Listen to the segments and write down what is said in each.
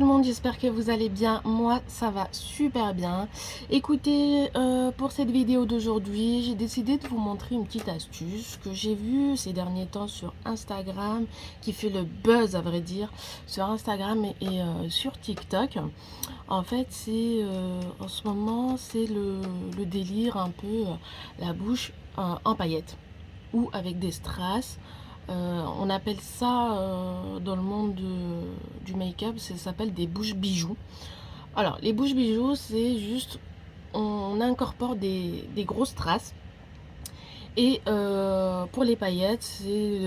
le monde, j'espère que vous allez bien. Moi, ça va super bien. Écoutez, pour cette vidéo d'aujourd'hui, j'ai décidé de vous montrer une petite astuce que j'ai vue ces derniers temps sur Instagram, qui fait le buzz à vrai dire, sur Instagram et sur TikTok. En fait, c'est en ce moment, c'est le délire un peu la bouche en paillettes ou avec des strass. On appelle ça dans le monde du make-up, ça s'appelle des bouches bijoux. Alors, les bouches bijoux, c'est juste, on incorpore des grosses strass. Et pour les paillettes, c'est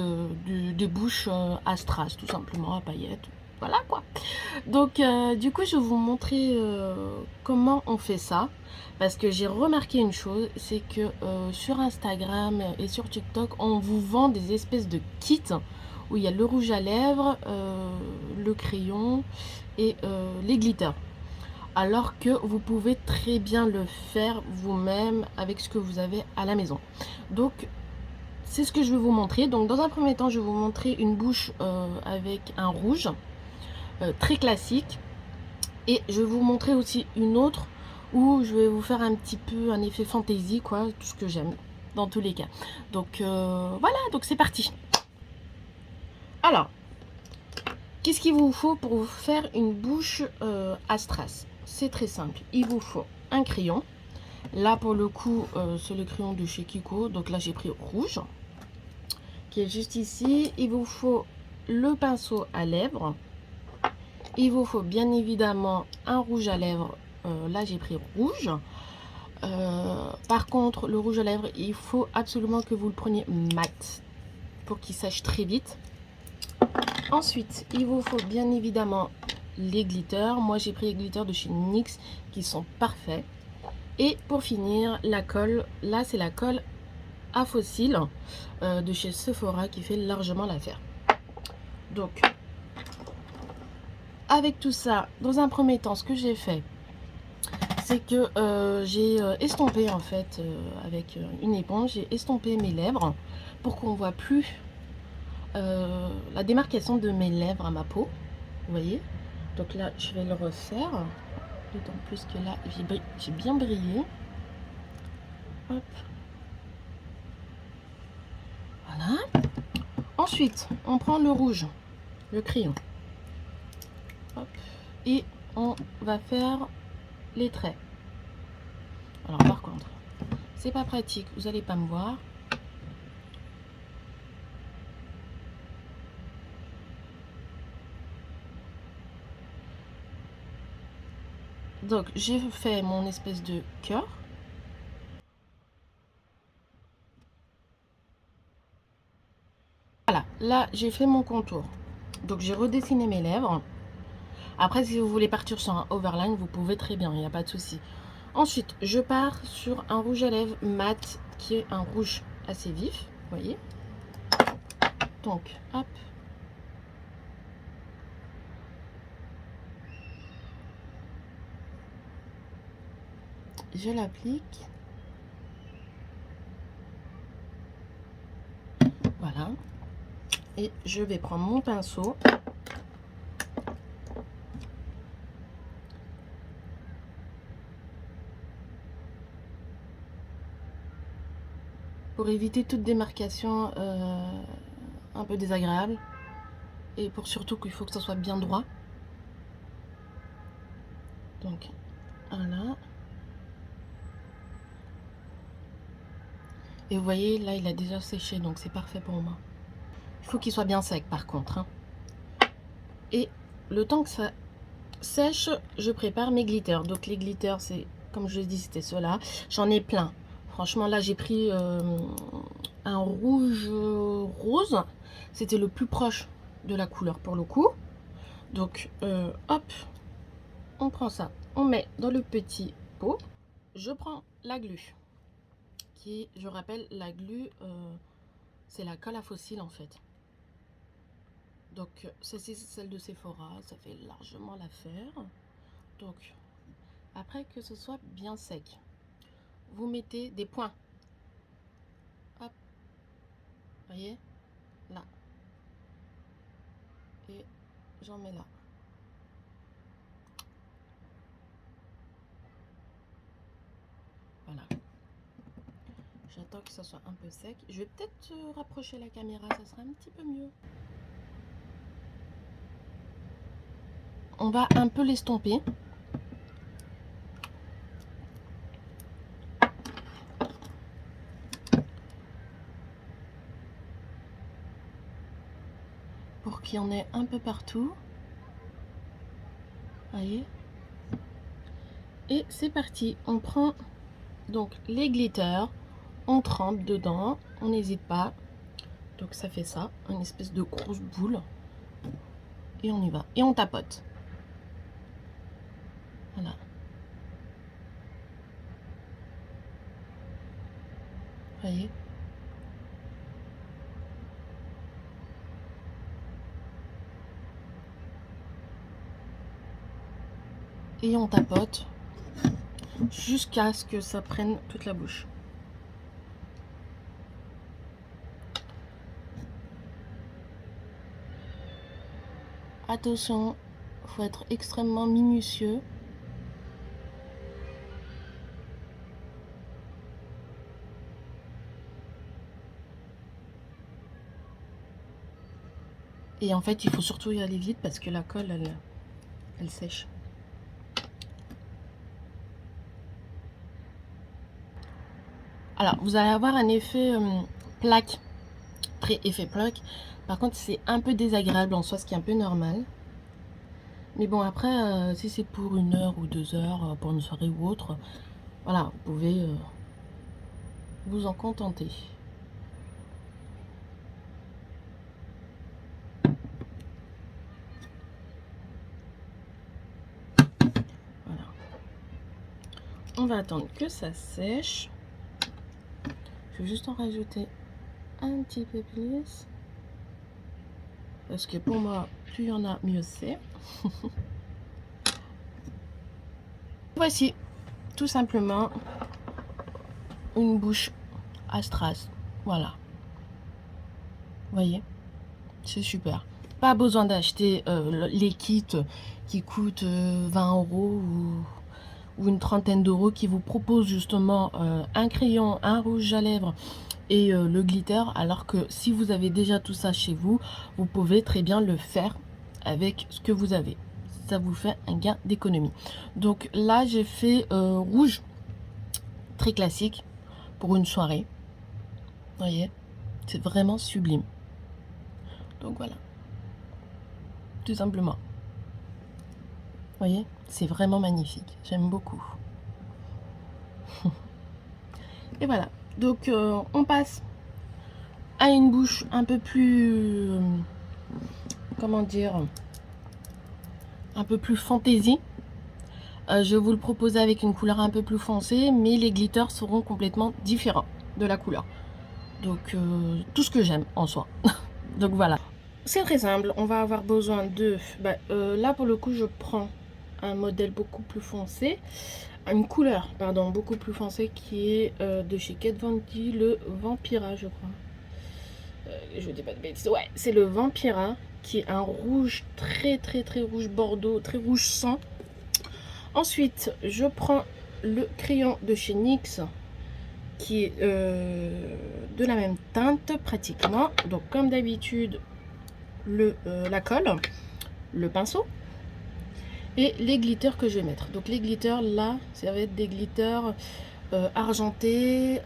des bouches à strass, tout simplement, à paillettes. Voilà quoi. Donc, du coup, je vais vous montrer comment on fait ça. Parce que j'ai remarqué une chose, c'est que sur Instagram et sur TikTok, on vous vend des espèces de kits où il y a le rouge à lèvres, le crayon et les glitters. Alors que vous pouvez très bien le faire vous-même avec ce que vous avez à la maison. Donc, c'est ce que je vais vous montrer. Donc, dans un premier temps, je vais vous montrer une bouche avec un rouge très classique. Et je vais vous montrer aussi une autre où je vais vous faire un petit peu un effet fantasy, quoi, tout ce que j'aime, dans tous les cas. Donc voilà, donc c'est parti. Alors, qu'est-ce qu'il vous faut pour vous faire une bouche à strass? C'est très simple. Il vous faut un crayon. Là, pour le coup, c'est le crayon de chez Kiko. Donc là, j'ai pris rouge, qui est juste ici. Il vous faut le pinceau à lèvres. Il vous faut bien évidemment un rouge à lèvres. Là, j'ai pris rouge. Par contre, le rouge à lèvres, il faut absolument que vous le preniez mat pour qu'il sèche très vite. Ensuite, il vous faut bien évidemment les glitters. Moi, j'ai pris les glitters de chez NYX qui sont parfaits. Et pour finir, la colle. Là, c'est la colle à fossiles de chez Sephora qui fait largement l'affaire. Donc, avec tout ça, dans un premier temps, ce que j'ai fait, c'est que j'ai estompé en fait avec une éponge, j'ai estompé mes lèvres pour qu'on voit plus la démarcation de mes lèvres à ma peau, vous voyez. Donc là, je vais le refaire, d'autant plus que là, j'ai bien brillé. Hop. Voilà. Ensuite, on prend le rouge, le crayon. Hop. Et on va faire les traits. Alors par contre, c'est pas pratique, vous allez pas me voir. Donc j'ai fait mon espèce de cœur. Voilà, là j'ai fait mon contour. Donc j'ai redessiné mes lèvres. Après, si vous voulez partir sur un overline, vous pouvez très bien, il n'y a pas de souci. Ensuite, je pars sur un rouge à lèvres mat qui est un rouge assez vif, vous voyez. Donc, hop. Je l'applique. Voilà. Et je vais prendre mon pinceau. Pour éviter toute démarcation un peu désagréable. Et pour surtout qu'il faut que ça soit bien droit. Donc, voilà. Et vous voyez, là, il a déjà séché, donc c'est parfait pour moi. Il faut qu'il soit bien sec, par contre. Hein. Et le temps que ça sèche, je prépare mes glitters. Donc les glitters, c'est, comme je l'ai dit, c'était ceux-là. J'en ai plein. Franchement, là, j'ai pris un rouge rose. C'était le plus proche de la couleur pour le coup. Donc, hop, on prend ça. On met dans le petit pot. Je prends la glu. Qui, je rappelle, la glu, c'est la colle à fossiles en fait. Donc, celle-ci, c'est celle de Sephora. Ça fait largement l'affaire. Donc, après que ce soit bien sec, vous mettez des points. Hop, voyez, là. Et j'en mets là. temps que ça soit un peu sec. Je vais peut-être rapprocher la caméra, ça sera un petit peu mieux. On va un peu l'estomper. Pour qu'il y en ait un peu partout. Voyez. Et c'est parti. On prend donc les glitters. On trempe dedans. On n'hésite pas. Donc ça fait ça. Une espèce de grosse boule. Et on y va. Et on tapote. Voilà. Voyez. Et on tapote jusqu'à ce que ça prenne toute la bouche. Attention, il faut être extrêmement minutieux. Et en fait, il faut surtout y aller vite parce que la colle, elle sèche. Alors, vous allez avoir un effet plaque, très effet plaque. Par contre, c'est un peu désagréable en soi, ce qui est un peu normal. Mais bon, après, si c'est pour 1 heure ou 2 heures, pour une soirée ou autre, voilà, vous pouvez vous en contenter. Voilà. On va attendre que ça sèche. Je vais juste en rajouter un petit peu plus. Parce que pour moi, plus il y en a, mieux c'est. Voici, tout simplement, une bouche à strass. Voilà. Vous voyez, c'est super. Pas besoin d'acheter les kits qui coûtent 20 € ou une trentaine d'euros, qui vous proposent justement un crayon, un rouge à lèvres et le glitter, alors que si vous avez déjà tout ça chez vous, vous pouvez très bien le faire avec ce que vous avez. Ça vous fait un gain d'économie. Donc là, j'ai fait rouge, très classique, pour une soirée. Vous voyez, c'est vraiment sublime. Donc voilà, tout simplement. Vous voyez, c'est vraiment magnifique. J'aime beaucoup. Et voilà, donc on passe à une bouche un peu plus, comment dire, un peu plus fantaisie. Je vais vous le proposer avec une couleur un peu plus foncée, mais les glitters seront complètement différents de la couleur. Donc tout ce que j'aime en soi. Donc voilà. C'est très simple, on va avoir besoin de... là pour le coup je prends un modèle beaucoup plus foncé, une couleur pardon beaucoup plus foncée, qui est de chez Kat Von D, le Vampira je crois. Je dis pas de bêtises, ouais c'est le Vampira, qui est un rouge très rouge bordeaux, très rouge sang. Ensuite je prends le crayon de chez NYX, qui est de la même teinte pratiquement. Donc comme d'habitude, la colle, le pinceau et les glitters que je vais mettre. Donc les glitters là, ça va être des glitters argentés,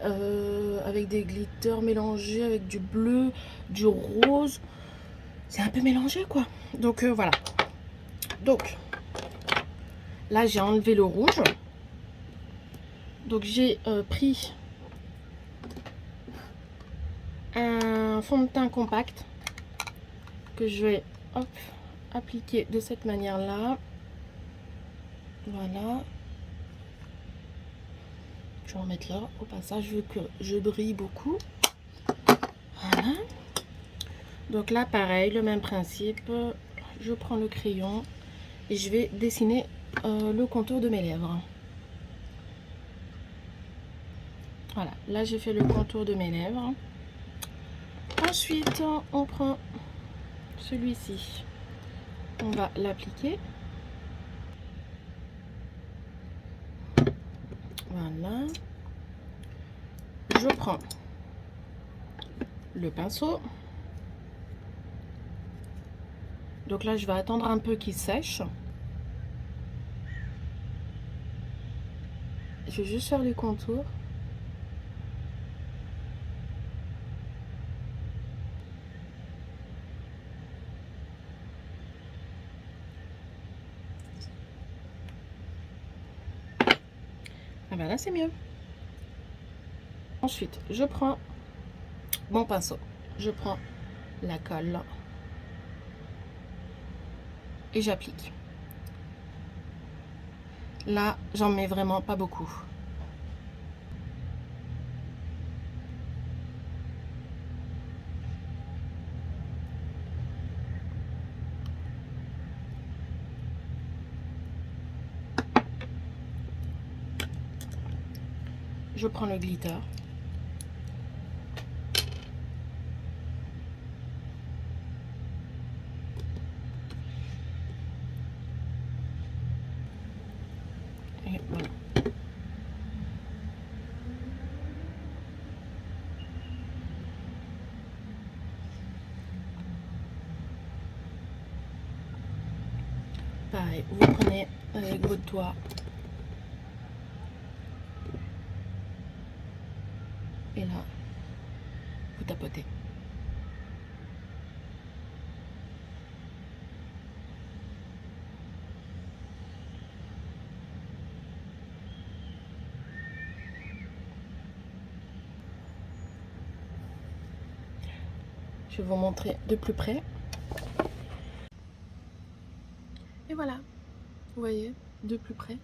avec des glitters mélangés avec du bleu, du rose. C'est un peu mélangé quoi. Donc voilà. Donc là j'ai enlevé le rouge. Donc j'ai pris un fond de teint compact que je vais hop, appliquer de cette manière là. Voilà, je vais en mettre là au passage vu que je brille beaucoup. Voilà, donc là pareil, le même principe, je prends le crayon et je vais dessiner le contour de mes lèvres. Voilà, là j'ai fait le contour de mes lèvres. Ensuite on prend celui-ci, on va l'appliquer. Voilà, je prends le pinceau. Donc là, je vais attendre un peu qu'il sèche. Je vais juste faire les contours. Ah ben là, c'est mieux. Ensuite, je prends mon pinceau. Je prends la colle et j'applique. Là, j'en mets vraiment pas beaucoup. Je prends le glitter. Et voilà. Pareil, vous prenez avec votre doigt et là, vous tapotez. Je vais vous montrer de plus près. Et voilà, vous voyez, de plus près.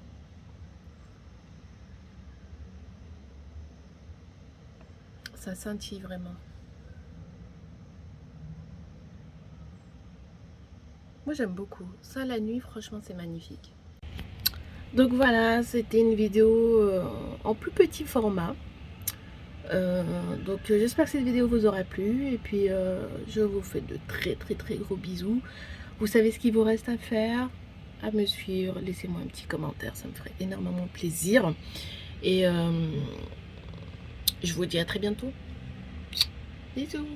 Ça scintille vraiment. Moi j'aime beaucoup. Ça la nuit, franchement c'est magnifique. Donc voilà, c'était une vidéo en plus petit format. Donc j'espère que cette vidéo vous aura plu. Et puis je vous fais de très gros bisous. Vous savez ce qu'il vous reste à faire, à me suivre. Laissez-moi un petit commentaire, ça me ferait énormément plaisir. Et je vous dis à très bientôt. Bisous.